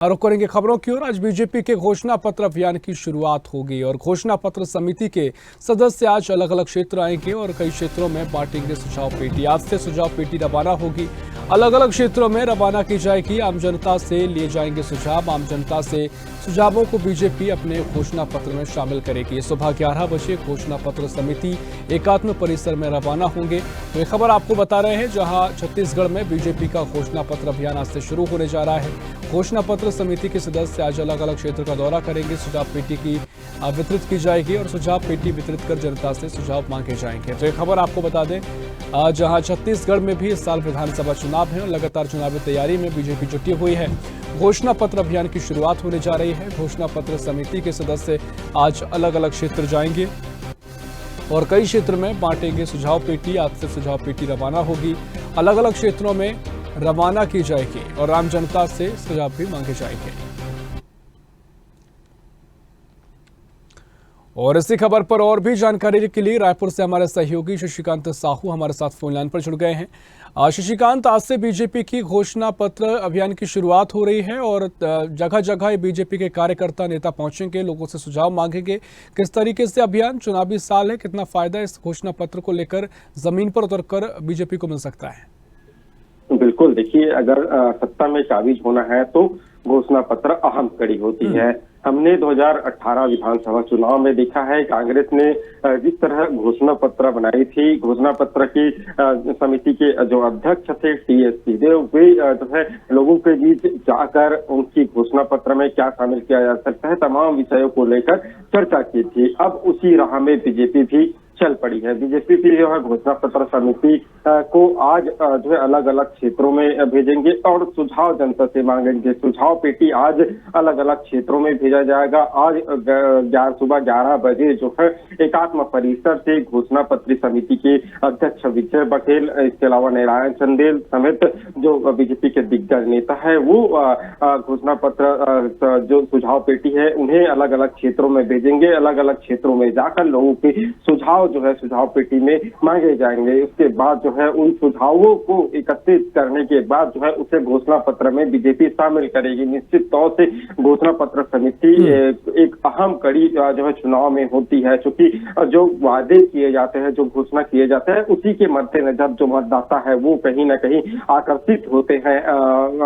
रुख करेंगे खबरों की ओर। आज बीजेपी के घोषणा पत्र अभियान की शुरुआत होगी और घोषणा पत्र समिति के सदस्य आज अलग अलग क्षेत्र आएंगे और कई क्षेत्रों में बांटेंगे सुझाव पेटी। आज से सुझाव पेटी रवाना होगी, अलग अलग क्षेत्रों में रवाना की जाएगी। आम जनता से लिए जाएंगे सुझाव। आम जनता से सुझावों को बीजेपी अपने घोषणा पत्र में शामिल करेगी। सुबह 11 बजे घोषणा पत्र समिति एकात्म परिसर में रवाना होंगे। तो ये खबर आपको बता रहे हैं, जहां छत्तीसगढ़ में बीजेपी का घोषणा पत्र अभियान आज से शुरू होने जा रहा है। घोषणा पत्र समिति के सदस्य आज अलग अलग क्षेत्र का दौरा करेंगे। सुझाव पेटी की वितरित की जाएगी और सुझाव पेटी वितरित कर जनता से सुझाव मांगे जाएंगे। तो ये खबर आपको बता दें, जहां छत्तीसगढ़ में भी इस साल विधानसभा चुनाव है और लगातार चुनावी तैयारी में बीजेपी जुटी हुई है। घोषणा पत्र अभियान की शुरुआत होने जा रही है। घोषणा पत्र समिति के सदस्य आज अलग अलग क्षेत्र जाएंगे और कई क्षेत्र में बांटेंगे सुझाव पेटी। आज से सुझाव पेटी रवाना होगी, अलग अलग क्षेत्रों में रवाना की जाएगी और आम जनता से सुझाव भी मांगे जाएंगे। और इसी खबर पर और भी जानकारी के लिए रायपुर से हमारे सहयोगी शशिकांत साहू हमारे साथ फोन लाइन पर जुड़ गए हैं। शशिकांत, आज से बीजेपी की घोषणा पत्र अभियान की शुरुआत हो रही है और जगह जगह बीजेपी के कार्यकर्ता नेता पहुंचेंगे, लोगों से सुझाव मांगेंगे। किस तरीके से अभियान, चुनावी साल है, कितना फायदा इस घोषणा पत्र को लेकर जमीन पर उतरकर बीजेपी को मिल सकता है? बिल्कुल, देखिए, अगर सत्ता में काबिज होना है तो घोषणा पत्र अहम कड़ी होती है। हमने 2018 विधानसभा चुनाव में देखा है, कांग्रेस ने जिस तरह घोषणा पत्र बनाई थी, घोषणा पत्र की समिति के जो अध्यक्ष थे टीएस सिंहदेव, वे जो है लोगों के बीच जाकर उनकी घोषणा पत्र में क्या शामिल किया जा सकता है, तमाम विषयों को लेकर चर्चा की थी। अब उसी राह में बीजेपी भी चल पड़ी है। बीजेपी की जो है घोषणा पत्र समिति को आज जो है अलग अलग क्षेत्रों में भेजेंगे और सुझाव जनता से मांगेंगे। सुझाव पेटी आज अलग अलग क्षेत्रों में भेजा जाएगा। आज सुबह 11 बजे जो है एकात्म परिसर से घोषणा पत्र समिति के अध्यक्ष विजय बघेल, इसके अलावा नारायण चंदेल समेत जो बीजेपी के दिग्गज नेता है, वो घोषणा पत्र जो सुझाव पेटी है उन्हें अलग अलग क्षेत्रों में भेजेंगे। अलग अलग क्षेत्रों में जाकर लोगों के सुझाव जो है सुझाव पेटी में मांगे जाएंगे। उसके बाद जो है उन सुझावों को एकत्रित करने के बाद जो है उसे घोषणा पत्र में बीजेपी शामिल करेगी। निश्चित तौर से घोषणा पत्र समिति एक अहम कड़ी जो है चुनाव में होती है, क्योंकि जो वादे किए जाते हैं, जो घोषणा किए जाते हैं, उसी के मद्देनजर जो मतदाता है वो कहीं ना कहीं आकर्षित होते हैं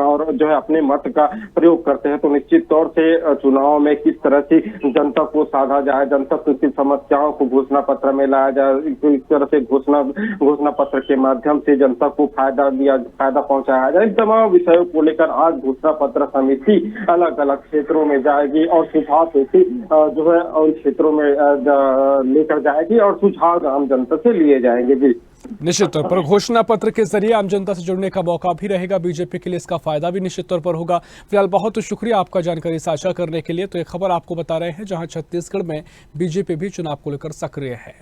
और जो है अपने मत का प्रयोग करते हैं। तो निश्चित तौर से चुनाव में किस तरह से जनता को साधा जाए, जनता की समस्याओं को घोषणा पत्र में लाया जाए, इस तरह से घोषणा पत्र के माध्यम से जनता को फायदा पहुंचाया जाए, तमाम विषयों को लेकर आज घोषणा पत्र समिति अलग अलग क्षेत्रों में जाएगी और सुझाव पेटी जो है उन क्षेत्रों में लेकर जाएगी और सुझाव आम जनता से लिए जाएंगे। जी, निश्चित तौर पर घोषणा पत्र के जरिए आम जनता से जुड़ने का मौका भी रहेगा, बीजेपी के लिए इसका फायदा भी निश्चित तौर पर होगा। फिलहाल बहुत शुक्रिया आपका जानकारी साझा करने के लिए। तो ये खबर आपको बता रहे हैं, जहां छत्तीसगढ़ में बीजेपी भी चुनाव को लेकर सक्रिय है।